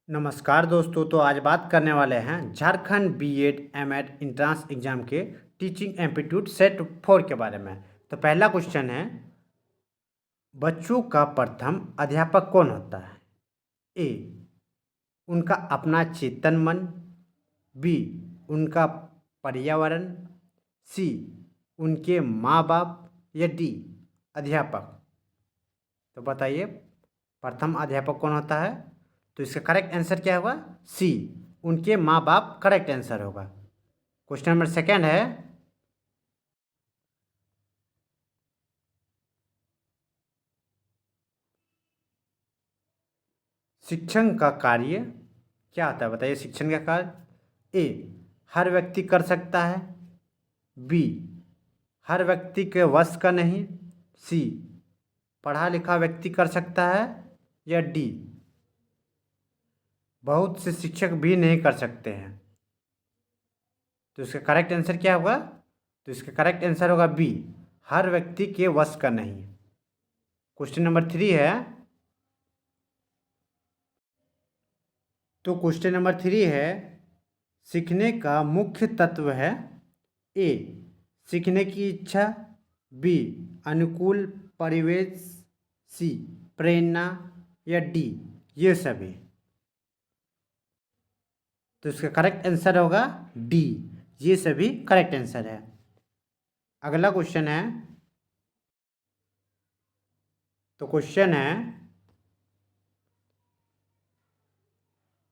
नमस्कार दोस्तों। तो आज बात करने वाले हैं Jharkhand BEd MEd entrance exam के टीचिंग एप्टीट्यूड सेट 4 के बारे में। तो पहला क्वेश्चन है, बच्चों का प्रथम अध्यापक कौन होता है? ए, उनका अपना चेतन मन। बी, उनका पर्यावरण। सी, उनके माँ बाप। या डी, अध्यापक। तो बताइए, प्रथम अध्यापक कौन होता है? तो इसका करेक्ट आंसर क्या होगा? सी, उनके माँ बाप करेक्ट आंसर होगा। क्वेश्चन नंबर सेकेंड है, शिक्षण का कार्य क्या होता है? बताइए, शिक्षण का कार्य। ए, हर व्यक्ति कर सकता है। बी, हर व्यक्ति के वश का नहीं। सी, पढ़ा लिखा व्यक्ति कर सकता है। या डी, बहुत से शिक्षक भी नहीं कर सकते हैं। तो इसका करेक्ट आंसर क्या होगा? तो इसका करेक्ट आंसर होगा बी, हर व्यक्ति के वश का नहीं। क्वेश्चन नंबर 3 है, तो क्वेश्चन नंबर 3 है, सीखने का मुख्य तत्व है। ए, सीखने की इच्छा। बी, अनुकूल परिवेश। सी, प्रेरणा। या डी, ये सभी। तो इसका करेक्ट आंसर होगा डी, ये सभी करेक्ट आंसर है। अगला क्वेश्चन है, तो क्वेश्चन है,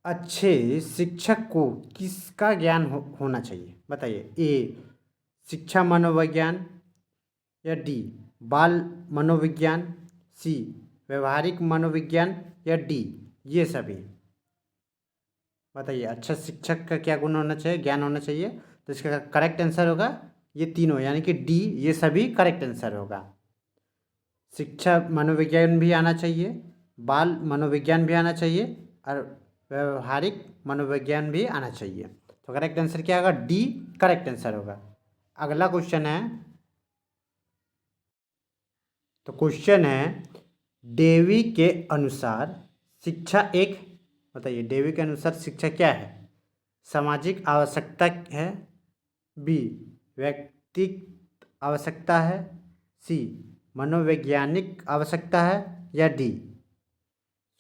अच्छे शिक्षक को किसका ज्ञान होना चाहिए? बताइए। ए, शिक्षा मनोविज्ञान। या डी, बाल मनोविज्ञान। सी, व्यवहारिक मनोविज्ञान। या डी, ये सभी। बताइए, अच्छा शिक्षक का क्या गुण होना चाहिए, ज्ञान होना चाहिए? तो इसका करेक्ट आंसर होगा ये तीनों, यानी कि डी, ये सभी करेक्ट आंसर होगा। शिक्षा मनोविज्ञान भी आना चाहिए, बाल मनोविज्ञान भी आना चाहिए, और व्यवहारिक मनोविज्ञान भी आना चाहिए। तो करेक्ट आंसर क्या होगा? डी करेक्ट आंसर होगा। अगला क्वेश्चन है, तो क्वेश्चन है, डेवी के अनुसार शिक्षा एक, बताइए डेवी के अनुसार शिक्षा क्या है? सामाजिक आवश्यकता है। बी, व्यक्तिगत आवश्यकता है। सी, मनोवैज्ञानिक आवश्यकता है। या डी,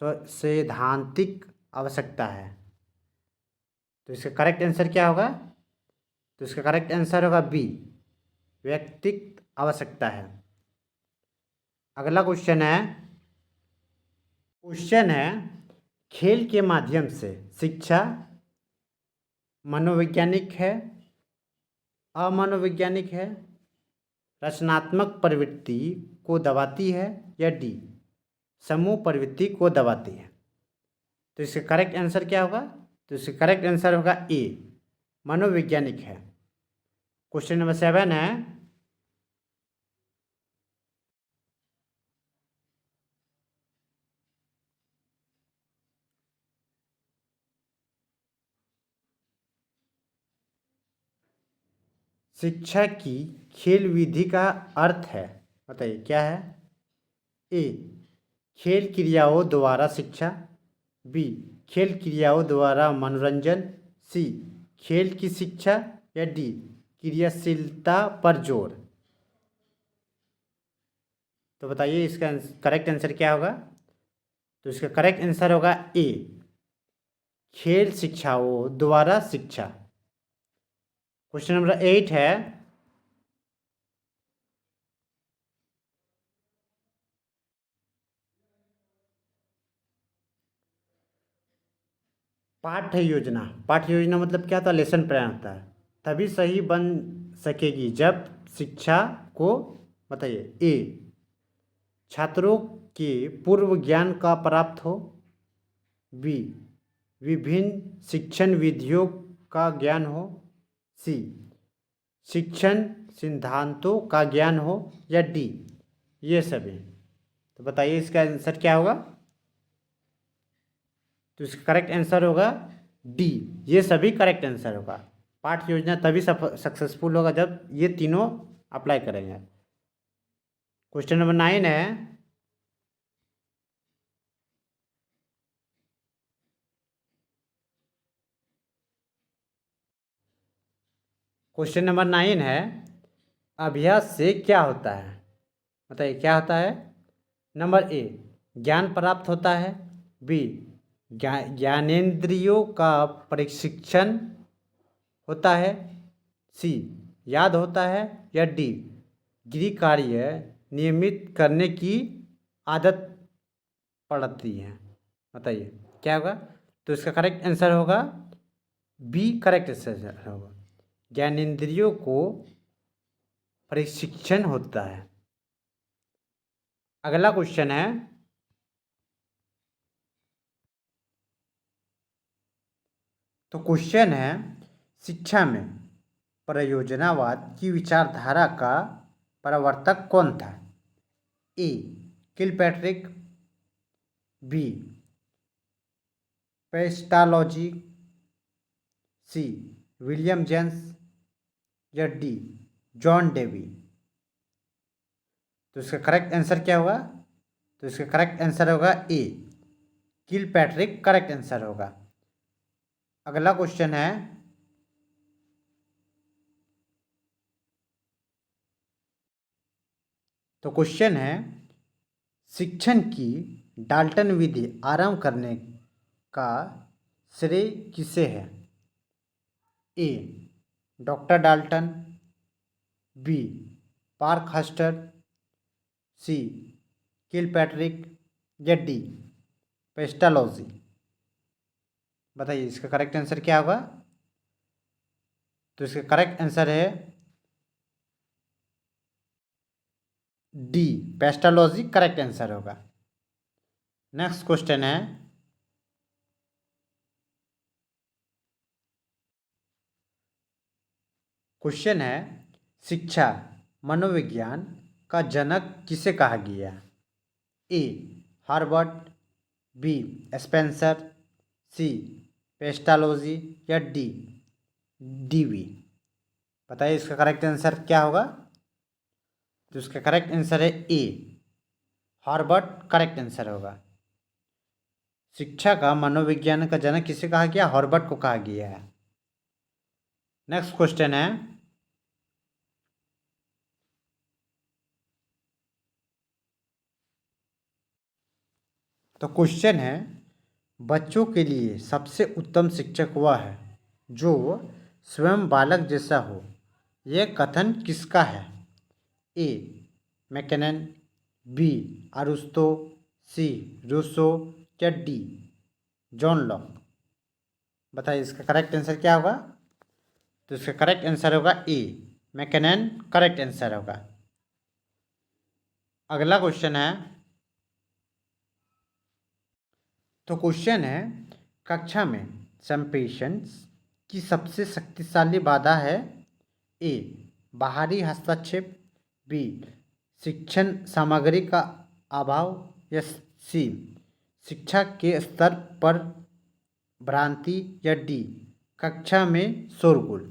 सैद्धांतिक आवश्यकता है। तो इसका करेक्ट आंसर क्या होगा? तो इसका करेक्ट आंसर होगा बी, व्यक्तिगत आवश्यकता है। अगला क्वेश्चन है, खेल के माध्यम से शिक्षा मनोवैज्ञानिक है, अमनोवैज्ञानिक है, रचनात्मक प्रवृत्ति को दबाती है। या डी, समूह प्रवृत्ति को दबाती है। तो इसका करेक्ट आंसर क्या होगा? तो इसका करेक्ट आंसर होगा ए, मनोवैज्ञानिक है। क्वेश्चन नंबर 7 है, शिक्षा की खेल विधि का अर्थ है। बताइए क्या है? ए, खेल क्रियाओं द्वारा शिक्षा। बी, खेल क्रियाओं द्वारा मनोरंजन। सी, खेल की शिक्षा। या डी, क्रियाशीलता पर जोर। तो बताइए, इसका करेक्ट आंसर क्या होगा? तो इसका करेक्ट आंसर होगा ए, खेल शिक्षाओं द्वारा शिक्षा। क्वेश्चन नंबर 8 है, पाठ्य योजना मतलब क्या था? लेसन प्लान होता है। तभी सही बन सकेगी जब शिक्षा को, बताइए, ए, छात्रों के पूर्व ज्ञान का प्राप्त हो। बी, विभिन्न शिक्षण विधियों का ज्ञान हो। सी, शिक्षण सिद्धांतों का ज्ञान हो। या डी, ये सभी। तो बताइए, इसका आंसर क्या होगा? तो इसका करेक्ट आंसर होगा डी, ये सभी करेक्ट आंसर होगा। पाठ्य योजना तभी सक्सेसफुल होगा जब ये तीनों अप्लाई करेंगे। क्वेश्चन नंबर 9 है, क्वेश्चन नंबर 9 है, अभ्यास से क्या होता है? बताइए क्या होता है? नंबर ए, ज्ञान प्राप्त होता है। बी, ज्ञानेंद्रियों का प्रशिक्षण होता है। सी, याद होता है। या डी, गृह कार्य नियमित करने की आदत पड़ती है। बताइए क्या होगा? तो इसका करेक्ट आंसर होगा बी, करेक्ट आंसर होगा, ज्ञानेंद्रियों को प्रशिक्षण होता है। अगला क्वेश्चन है, तो क्वेश्चन है, शिक्षा में परियोजनावाद की विचारधारा का प्रवर्तक कौन था? ए, किलपैट्रिक। बी, पेस्टालॉजी। सी, विलियम जेम्स। या डी, जॉन डेवी। तो इसका करेक्ट आंसर क्या होगा? तो इसका करेक्ट आंसर होगा ए, किलपैट्रिक करेक्ट आंसर होगा। अगला क्वेश्चन है, तो क्वेश्चन है, शिक्षण की डाल्टन विधि आरंभ करने का श्रेय किसे है? A, doctor Dalton. B, Parkhurst. C, Kilpatrick. या डी, पेस्टालॉजी। बताइए इसका करेक्ट आंसर क्या होगा? तो इसका करेक्ट आंसर है डी, पेस्टालॉजी करेक्ट आंसर होगा। नेक्स्ट क्वेश्चन है, क्वेश्चन है, शिक्षा मनोविज्ञान का जनक किसे कहा गया? A, Herbart. B, Spencer. C, Pestalozzi. या डी, डीवी। बताइए इसका करेक्ट आंसर क्या होगा? तो इसका करेक्ट आंसर है ए, हार्वर्ड करेक्ट आंसर होगा। शिक्षा का मनोविज्ञान का जनक किसे कहा गया? हार्वर्ड को कहा गया है। नेक्स्ट क्वेश्चन है, तो क्वेश्चन है, बच्चों के लिए सबसे उत्तम शिक्षक वह है जो स्वयं बालक जैसा हो। यह कथन किसका है? ए, मैकेनन। बी, अरुस्तो। सी, रूसो। या डी, जॉन लॉक। बताइए इसका करेक्ट आंसर क्या होगा? तो इसका करेक्ट आंसर होगा ए, मैकेनन करेक्ट आंसर होगा। अगला क्वेश्चन है, तो क्वेश्चन है, कक्षा में संप्रेषण की सबसे शक्तिशाली बाधा है? ए, बाहरी हस्तक्षेप। बी, शिक्षण सामग्री का अभाव। या सी, शिक्षा के स्तर पर भ्रांति। या डी, कक्षा में शोरगुल।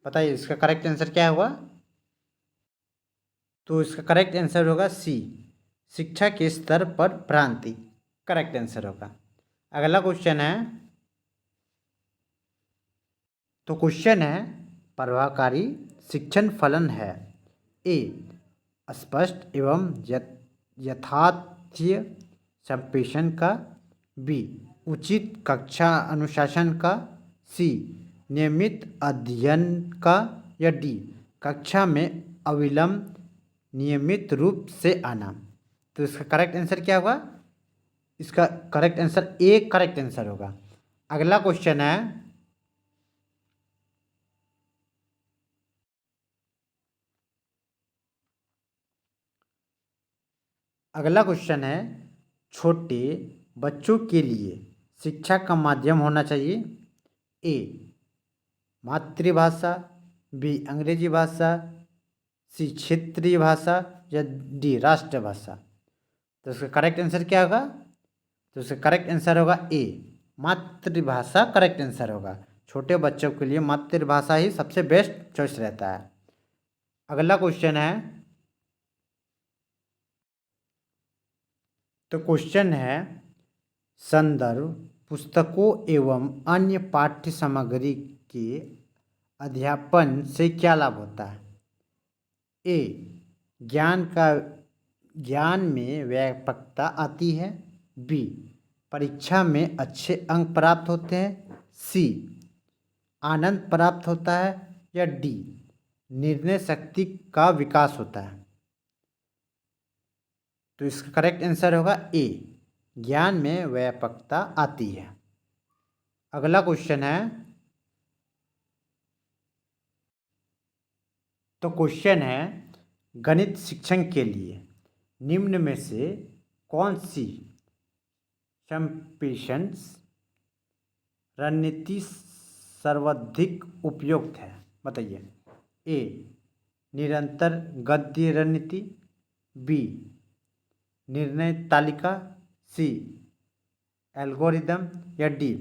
बताइए इसका करेक्ट आंसर क्या होगा? तो इसका करेक्ट आंसर होगा सी, शिक्षा के स्तर पर भ्रांति करेक्ट आंसर होगा। अगला क्वेश्चन है, तो क्वेश्चन है, प्रभावकारी शिक्षण फलन है? ए, स्पष्ट एवं यथार्थीय संप्रेषण का। बी, उचित कक्षा अनुशासन का। सी, नियमित अध्ययन का। या डी, कक्षा में अविलंब नियमित रूप से आना। तो इसका करेक्ट आंसर क्या होगा? इसका correct answer A correct answer होगा। अगला क्वेश्चन है, अगला क्वेश्चन है, छोटे बच्चों के लिए शिक्षा का माध्यम होना चाहिए? ए, मातृभाषा। बी, अंग्रेजी भाषा। सी, क्षेत्रीय भाषा। या डी, राष्ट्रभाषा। तो इसका करेक्ट आंसर क्या होगा? तो इसका करेक्ट आंसर होगा ए, मातृभाषा करेक्ट आंसर होगा। छोटे बच्चों के लिए मातृभाषा ही सबसे बेस्ट चॉइस रहता है। अगला क्वेश्चन है, तो क्वेश्चन है, संदर्भ पुस्तकों एवं अन्य पाठ्य सामग्री के अध्यापन से क्या लाभ होता है? ए, ज्ञान में व्यापकता आती है। बी, परीक्षा में अच्छे अंक प्राप्त होते हैं। सी, आनंद प्राप्त होता है। या डी, निर्णय शक्ति का विकास होता है। तो इसका करेक्ट आंसर होगा ए, ज्ञान में व्यापकता आती है। अगला क्वेश्चन है, तो क्वेश्चन है, गणित शिक्षण के लिए निम्न में से कौन सी संप्रेषण रणनीति सर्वाधिक उपयुक्त है? बताइए। ए, निरंतर गद्य रणनीति। बी, निर्णय तालिका। सी, एल्गोरिदम। या डी,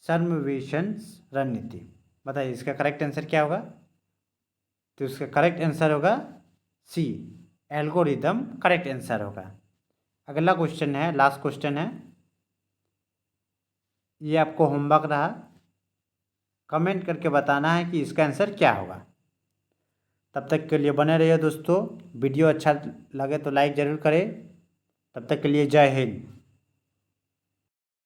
सर्ववेशन रणनीति। बताइए इसका करेक्ट आंसर क्या होगा? तो इसका करेक्ट आंसर होगा सी, एल्गोरिदम करेक्ट आंसर होगा। अगला क्वेश्चन है, लास्ट क्वेश्चन है, ये आपको होमवर्क रहा, कमेंट करके बताना है कि इसका आंसर क्या होगा। तब तक के लिए बने रहिए दोस्तों। वीडियो अच्छा लगे तो लाइक ज़रूर करें। तब तक के लिए जय हिंद।